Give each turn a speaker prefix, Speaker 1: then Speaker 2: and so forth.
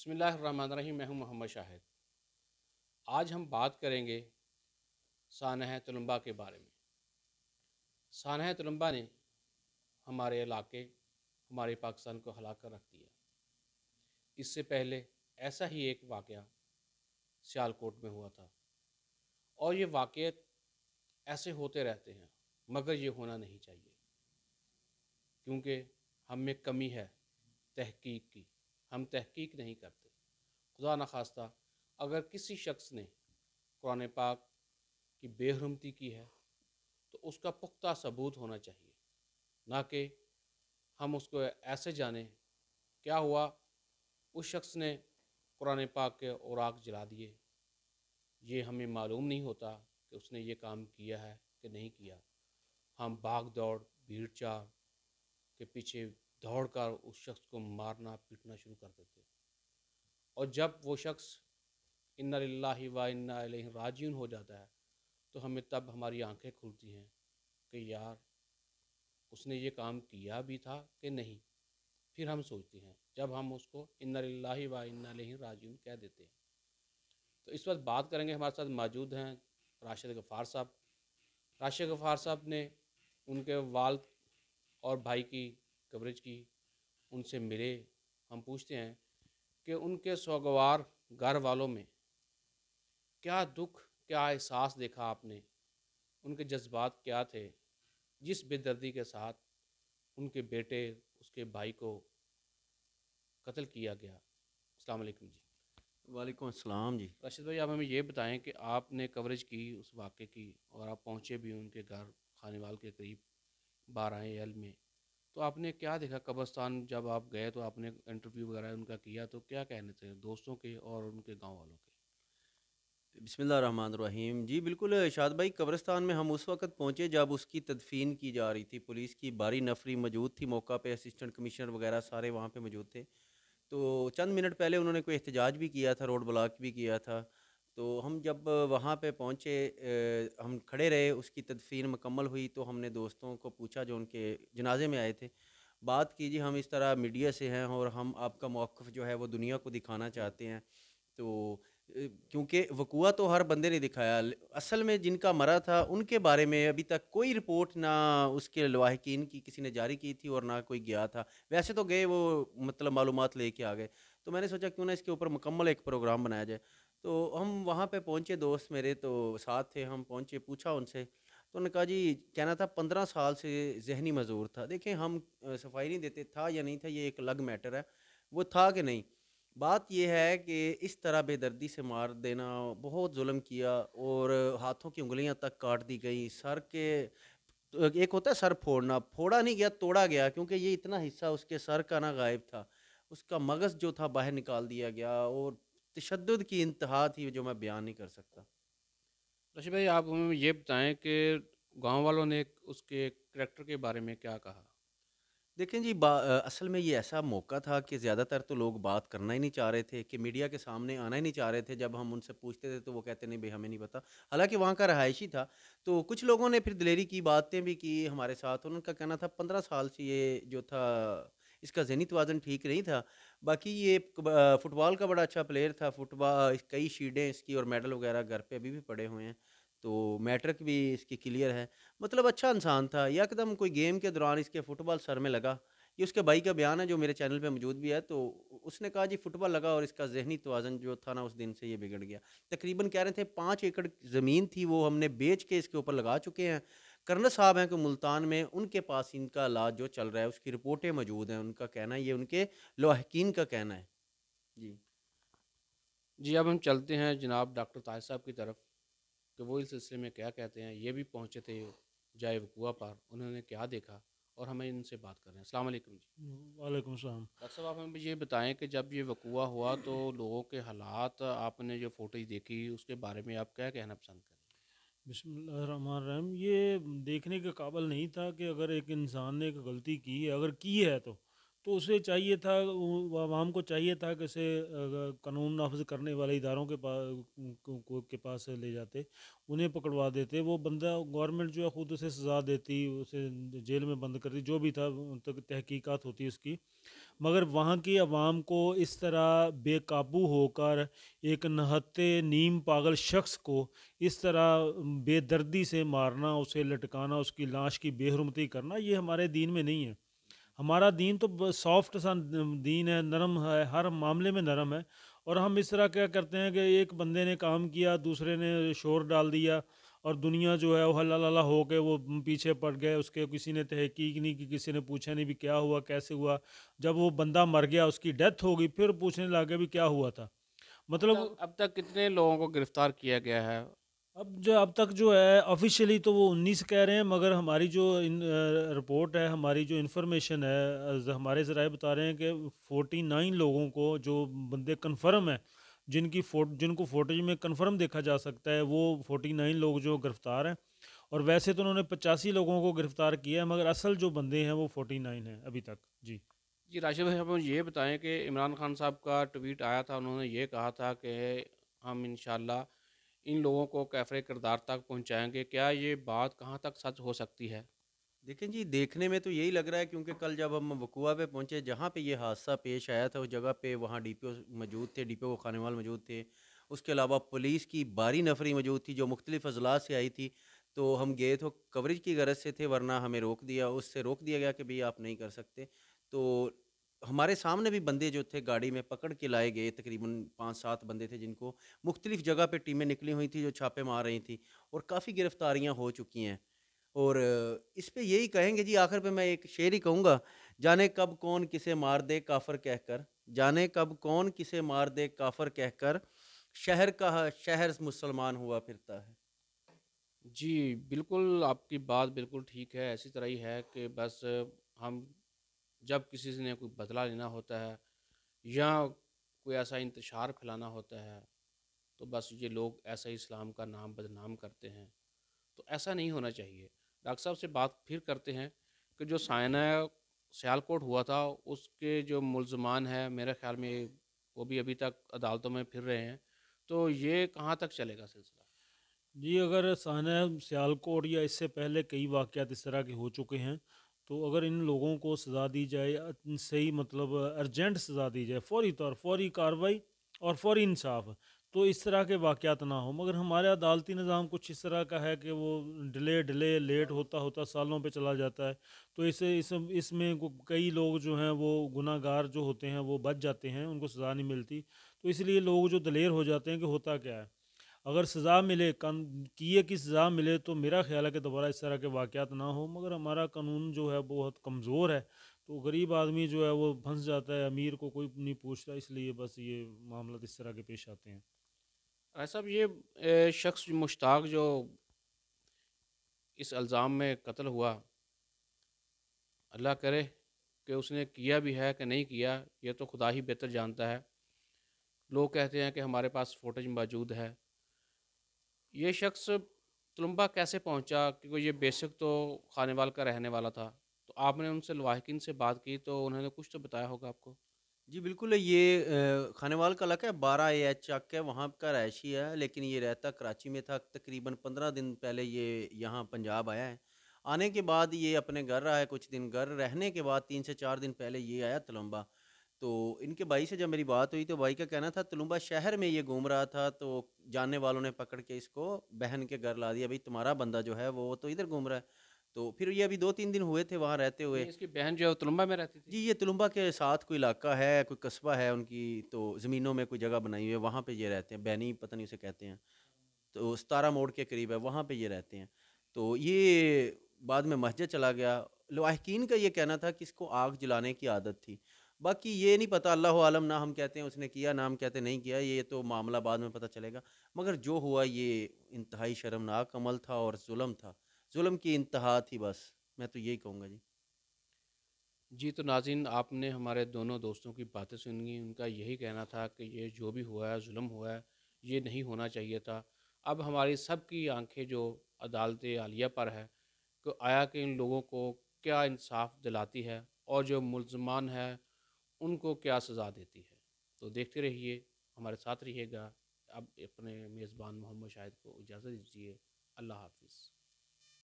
Speaker 1: بسم اللہ الرحمن الرحیم، میں ہوں محمد شاہد۔ آج ہم بات کریں گے سانحہ طلنبا کے بارے میں۔ سانحہ طلنبا نے ہمارے علاقے، ہمارے پاکستان کو ہلا کر رکھ دیا۔ اس سے پہلے ایسا ہی ایک واقعہ سیالکوٹ میں ہوا تھا، اور یہ واقعات ایسے ہوتے رہتے ہیں، مگر یہ ہونا نہیں چاہیے، کیونکہ ہم میں کمی ہے تحقیق کی۔ ہم تحقیق نہیں کرتے۔ خدا نخواستہ اگر کسی شخص نے قرآن پاک کی بے حرمتی کی ہے تو اس کا پختہ ثبوت ہونا چاہیے، نہ کہ ہم اس کو ایسے جانیں کیا ہوا اس شخص نے قرآن پاک کے اوراق جلا دیے، یہ ہمیں معلوم نہیں ہوتا کہ اس نے یہ کام کیا ہے کہ نہیں کیا۔ ہم بھاگ دوڑ بھیڑ چال کے پیچھے دوڑ کر اس شخص کو مارنا پیٹنا شروع کر دیتے، اور جب وہ شخص انا للہ و انا الیہ راجعون ہو جاتا ہے تو ہمیں تب ہماری آنکھیں کھلتی ہیں کہ یار اس نے یہ کام کیا بھی تھا کہ نہیں۔ پھر ہم سوچتے ہیں جب ہم اس کو انا للہ و انا الیہ راجعون کہہ دیتے ہیں۔ تو اس وقت بات کریں گے، ہمارے ساتھ موجود ہیں راشد غفار صاحب۔ راشد غفار صاحب نے ان کے والد اور بھائی کی کوریج کی، ان سے ملے۔ ہم پوچھتے ہیں کہ ان کے سوگوار گھر والوں میں کیا دکھ، کیا احساس دیکھا آپ نے، ان کے جذبات کیا تھے جس بے دردی کے ساتھ ان کے بیٹے، اس کے بھائی کو قتل کیا گیا۔ السلام علیکم جی۔
Speaker 2: وعلیکم السلام جی۔
Speaker 1: راشد بھائی، آپ ہمیں یہ بتائیں کہ آپ نے کوریج کی اس واقعے کی، اور آپ پہنچے بھی ان کے گھر خانیوال کے قریب 12 ایل میں، تو آپ نے کیا دیکھا قبرستان؟ جب آپ گئے تو آپ نے انٹرویو وغیرہ ان کا کیا، تو کیا کہنے تھے دوستوں کے اور ان کے گاؤں والوں کے؟
Speaker 2: بسم اللہ الرحمن الرحیم۔ جی بالکل شاد بھائی، قبرستان میں ہم اس وقت پہنچے جب اس کی تدفین کی جا رہی تھی۔ پولیس کی باری نفری موجود تھی موقع پہ، اسسٹنٹ کمشنر وغیرہ سارے وہاں پہ موجود تھے۔ تو چند منٹ پہلے انہوں نے کوئی احتجاج بھی کیا تھا، روڈ بلاک بھی کیا تھا۔ تو ہم جب وہاں پہ پہنچے، ہم کھڑے رہے، اس کی تدفین مکمل ہوئی تو ہم نے دوستوں کو پوچھا جو ان کے جنازے میں آئے تھے، بات کی جی ہم اس طرح میڈیا سے ہیں اور ہم آپ کا موقف جو ہے وہ دنیا کو دکھانا چاہتے ہیں۔ تو کیونکہ وقوع تو ہر بندے نے دکھایا، اصل میں جن کا مرا تھا ان کے بارے میں ابھی تک کوئی رپورٹ نہ اس کے لواحقین کی کسی نے جاری کی تھی اور نہ کوئی گیا تھا۔ ویسے تو گئے وہ، مطلب معلومات لے کے آ گئے۔ تو میں نے سوچا کیوں نہ اس کے اوپر مکمل ایک پروگرام بنایا جائے۔ تو ہم وہاں پہ پہنچے، دوست میرے تو ساتھ تھے، ہم پہنچے، پوچھا ان سے تو انہوں نے کہا جی کہنا تھا 15 سال سے ذہنی معذور تھا۔ دیکھیں ہم صفائی نہیں دیتے، تھا یا نہیں تھا یہ ایک الگ میٹر ہے، وہ تھا کہ نہیں۔ بات یہ ہے کہ اس طرح بے دردی سے مار دینا، بہت ظلم کیا، اور ہاتھوں کی انگلیاں تک کاٹ دی گئی، سر کے ایک ہوتا ہے سر پھوڑنا، پھوڑا نہیں گیا توڑا گیا، کیونکہ یہ اتنا حصہ اس کے سر کا نہ غائب تھا، اس کا مغز جو تھا باہر نکال دیا گیا، اور تشدد کی انتہا تھی جو میں بیان نہیں کر سکتا۔
Speaker 1: راشد بھائی، آپ ہمیں یہ بتائیں کہ گاؤں والوں نے اس کے کریکٹر کے بارے میں کیا کہا؟
Speaker 2: دیکھیں جی، اصل میں یہ ایسا موقع تھا کہ زیادہ تر تو لوگ بات کرنا ہی نہیں چاہ رہے تھے، کہ میڈیا کے سامنے آنا ہی نہیں چاہ رہے تھے۔ جب ہم ان سے پوچھتے تھے تو وہ کہتے نہیں بھائی ہمیں نہیں پتا، حالانکہ وہاں کا رہائشی تھا۔ تو کچھ لوگوں نے پھر دلیری کی، باتیں بھی کی ہمارے ساتھ، ان کا کہنا تھا 15 سال سے یہ جو تھا اس کا ذہنی توازن ٹھیک نہیں تھا۔ باقی یہ فٹ بال کا بڑا اچھا پلیئر تھا، فٹ بال کئی شیلڈیں اس کی اور میڈل وغیرہ گھر پہ ابھی بھی پڑے ہوئے ہیں، تو میٹرک بھی اس کی کلیئر ہے، مطلب اچھا انسان تھا۔ یکدم کوئی گیم کے دوران اس کے فٹ بال سر میں لگا، یہ اس کے بھائی کا بیان ہے جو میرے چینل پہ موجود بھی ہے۔ تو اس نے کہا جی فٹ بال لگا اور اس کا ذہنی توازن جو تھا نا اس دن سے یہ بگڑ گیا۔ تقریباً کہہ رہے تھے 5 ایکڑ زمین تھی وہ ہم نے بیچ کے اس کے اوپر لگا چکے ہیں۔ کرنل صاحب ہیں کہ ملتان میں، ان کے پاس ان کا علاج جو چل رہا ہے اس کی رپورٹیں موجود ہیں، ان کا کہنا ہے، یہ ان کے لواحقین کا کہنا ہے جی۔
Speaker 1: جی، اب ہم چلتے ہیں جناب ڈاکٹر طاہر صاحب کی طرف کہ وہ اس سلسلے میں کیا کہتے ہیں۔ یہ بھی پہنچے تھے جائے وقوع پر، انہوں نے کیا دیکھا اور ہمیں ان سے بات کر رہے ہیں۔ السلام علیکم جی۔
Speaker 3: وعلیکم السلام۔
Speaker 1: ڈاکٹر صاحب، آپ ہمیں یہ بتائیں کہ جب یہ وقوع ہوا تو لوگوں کے حالات، آپ نے جو فوٹیج دیکھی اس کے بارے میں آپ کیا کہنا پسند کریں؟
Speaker 3: بسم اللہ الرحمن الرحیم۔ یہ دیکھنے کے قابل نہیں تھا کہ اگر ایک انسان نے ایک غلطی کی ہے، اگر کی ہے تو اسے چاہیے تھا، عوام کو چاہیے تھا کہ اسے قانون نافذ کرنے والے اداروں کے پاس لے جاتے، انہیں پکڑوا دیتے۔ وہ بندہ، گورنمنٹ جو ہے خود اسے سزا دیتی، اسے جیل میں بند کرتی، جو بھی تھا تحقیقات ہوتی اس کی۔ مگر وہاں کی عوام کو اس طرح بے قابو ہو کر ایک نہتے نیم پاگل شخص کو اس طرح بے دردی سے مارنا، اسے لٹکانا، اس کی لاش کی بے حرمتی کرنا، یہ ہمارے دین میں نہیں ہے۔ ہمارا دین تو سافٹ سا دین ہے، نرم ہے، ہر معاملے میں نرم ہے۔ اور ہم اس طرح کیا کرتے ہیں کہ ایک بندے نے کام کیا، دوسرے نے شور ڈال دیا، اور دنیا جو ہے وہ ہلا للا ہو کے وہ پیچھے پڑ گئے، اس کے کسی نے تحقیق نہیں کی، کسی نے پوچھا نہیں بھی کیا ہوا، کیسے ہوا۔ جب وہ بندہ مر گیا، اس کی ڈیتھ ہو گئی، پھر پوچھنے لگے بھی کیا ہوا تھا۔ مطلب
Speaker 1: اب تک کتنے لوگوں کو گرفتار کیا گیا ہے؟
Speaker 3: اب تک جو ہے آفیشیلی تو وہ 19 کہہ رہے ہیں، مگر ہماری جو رپورٹ ہے، ہماری جو انفارمیشن ہے، ہمارے ذرائع بتا رہے ہیں کہ 49 لوگوں کو، جو بندے کنفرم ہیں، جن کو فوٹیج میں کنفرم دیکھا جا سکتا ہے، وہ 49 لوگ جو گرفتار ہیں۔ اور ویسے تو انہوں نے 85 لوگوں کو گرفتار کیا ہے، مگر اصل جو بندے ہیں وہ 49 ہیں ابھی تک۔ جی
Speaker 1: جی راشد بھائی، آپ مجھے یہ بتائیں کہ عمران خان صاحب کا ٹویٹ آیا تھا، انہوں نے یہ کہا تھا کہ ہم انشاءاللہ ان لوگوں کو کیفر کردار تک پہنچائیں گے، کیا یہ بات کہاں تک سچ ہو سکتی ہے؟
Speaker 2: دیکھیں جی، دیکھنے میں تو یہی لگ رہا ہے، کیونکہ کل جب ہم وقوع پہ پہنچے، جہاں پہ یہ حادثہ پیش آیا تھا، اس جگہ پہ وہاں ڈی پی او موجود تھے، ڈی پی او خانیوال موجود تھے، اس کے علاوہ پولیس کی باری نفری موجود تھی جو مختلف اضلاع سے آئی تھی۔ تو ہم گئے تو کوریج کی غرض سے تھے، ورنہ ہمیں روک دیا، اس سے روک دیا گیا کہ بھئی آپ نہیں کر سکتے۔ تو ہمارے سامنے بھی بندے جو تھے گاڑی میں پکڑ کے لائے گئے، تقریباً 5-7 بندے تھے جن کو مختلف جگہ پہ ٹیمیں نکلی ہوئی تھی جو چھاپے مار رہی تھیں، اور کافی گرفتاریاں ہو چکی ہیں۔ اور اس پہ یہی کہیں گے جی، آخر پہ میں ایک شعر ہی کہوں گا: جانے کب کون کسے مار دے کافر کہہ کر، جانے کب کون کسے مار دے کافر کہہ کر، شہر کا شہر مسلمان ہوا پھرتا ہے۔
Speaker 1: جی بالکل، آپ کی بات بالکل ٹھیک ہے، ایسی طرح ہی ہے کہ بس ہم جب کسی سے نے کوئی بدلہ لینا ہوتا ہے یا کوئی ایسا انتشار پھیلانا ہوتا ہے، تو بس یہ لوگ ایسا ہی اسلام کا نام بدنام کرتے ہیں، تو ایسا نہیں ہونا چاہیے۔ ڈاکٹر صاحب سے بات پھر کرتے ہیں کہ جو سائنہ سیالکوٹ ہوا تھا، اس کے جو ملزمان ہیں، میرے خیال میں وہ بھی ابھی تک عدالتوں میں پھر رہے ہیں، تو یہ کہاں تک چلے گا سلسلہ؟
Speaker 3: جی، اگر سانحہ سیالکوٹ یا اس سے پہلے کئی واقعات اس طرح کے ہو چکے ہیں، تو اگر ان لوگوں کو سزا دی جائے، صحیح مطلب ارجنٹ سزا دی جائے، فوری طور، فوری کارروائی اور فوری انصاف، تو اس طرح کے واقعات نہ ہوں۔ مگر ہمارا عدالتی نظام کچھ اس طرح کا ہے کہ وہ ڈیلے لیٹ ہوتا ہوتا سالوں پہ چلا جاتا ہے، تو اس میں کئی لوگ جو ہیں وہ گناہ گار جو ہوتے ہیں وہ بچ جاتے ہیں، ان کو سزا نہیں ملتی۔ تو اس لیے لوگ جو دلیر ہو جاتے ہیں کہ ہوتا کیا ہے۔ اگر سزا ملے، کیے کی سزا ملے، تو میرا خیال ہے کہ دوبارہ اس طرح کے واقعات نہ ہوں۔ مگر ہمارا قانون جو ہے بہت کمزور ہے، تو غریب آدمی جو ہے وہ پھنس جاتا ہے، امیر کو کوئی نہیں پوچھتا، اس لیے بس یہ معاملات اس طرح کے پیش آتے ہیں۔
Speaker 1: ایسا بھی یہ شخص مشتاق جو اس الزام میں قتل ہوا، اللہ کرے کہ اس نے کیا بھی ہے کہ نہیں کیا، یہ تو خدا ہی بہتر جانتا ہے۔ لوگ کہتے ہیں کہ ہمارے پاس فوٹیج موجود ہے۔ یہ شخص تلمبہ کیسے پہنچا؟ کیونکہ یہ بیسک تو خانیوال کا رہنے والا تھا، تو آپ نے ان سے لواحقین سے بات کی تو انہوں نے کچھ تو بتایا ہوگا آپ کو؟
Speaker 2: جی بالکل، یہ خانیوال کا علاقہ ہے، 12 AH چک ہے، وہاں کا رہائشی ہے، لیکن یہ رہتا کراچی میں تھا۔ تقریباً 15 دن پہلے یہ یہاں پنجاب آیا ہے۔ آنے کے بعد یہ اپنے گھر رہا ہے کچھ دن، گھر رہنے کے بعد 3 سے 4 دن پہلے یہ آیا تلمبہ۔ تو ان کے بھائی سے جب میری بات ہوئی تو بھائی کا کہنا تھا تلمبہ شہر میں یہ گھوم رہا تھا، تو جاننے والوں نے پکڑ کے اس کو بہن کے گھر لا دیا، بھائی تمہارا بندہ جو ہے وہ تو ادھر گھوم رہا ہے۔ تو پھر یہ ابھی 2-3 دن ہوئے تھے وہاں رہتے ہوئے۔
Speaker 1: نہیں، اس کی بہن جو ہے وہ تلمبہ میں رہتی تھی؟
Speaker 2: جی، یہ تلمبہ کے ساتھ کوئی علاقہ ہے، کوئی قصبہ ہے ان کی، تو زمینوں میں کوئی جگہ بنائی ہوئی ہے، وہاں پہ یہ رہتے ہیں، بینی پتہ نہیں اسے کہتے ہیں، تو 17 موڑ کے قریب ہے، وہاں پہ یہ رہتے ہیں۔ تو یہ بعد میں مسجد چلا گیا۔ لواحقین کا یہ کہنا تھا کہ اس کو آگ جلانے کی عادت تھی، باقی یہ نہیں پتہ، اللہ عالم، نہ ہم کہتے ہیں اس نے کیا، نہ ہم کہتے ہیں نہیں کیا، یہ تو معاملہ بعد میں پتہ چلے گا۔ مگر جو ہوا یہ انتہائی شرمناک عمل تھا اور ظلم تھا، ظلم کی انتہا تھی، بس میں تو یہی کہوں گا جی۔
Speaker 1: جی تو ناظرین، آپ نے ہمارے دونوں دوستوں کی باتیں سنی، ان کا یہی کہنا تھا کہ یہ جو بھی ہوا ہے ظلم ہوا ہے، یہ نہیں ہونا چاہیے تھا۔ اب ہماری سب کی آنکھیں جو عدالت عالیہ پر ہے کہ آیا کہ ان لوگوں کو کیا انصاف دلاتی ہے اور جو ملزمان ہیں ان کو کیا سزا دیتی ہے۔ تو دیکھتے رہیے، ہمارے ساتھ رہیے گا۔ اب اپنے میزبان محمد شاہد کو اجازت دیجیے۔ اللہ حافظ۔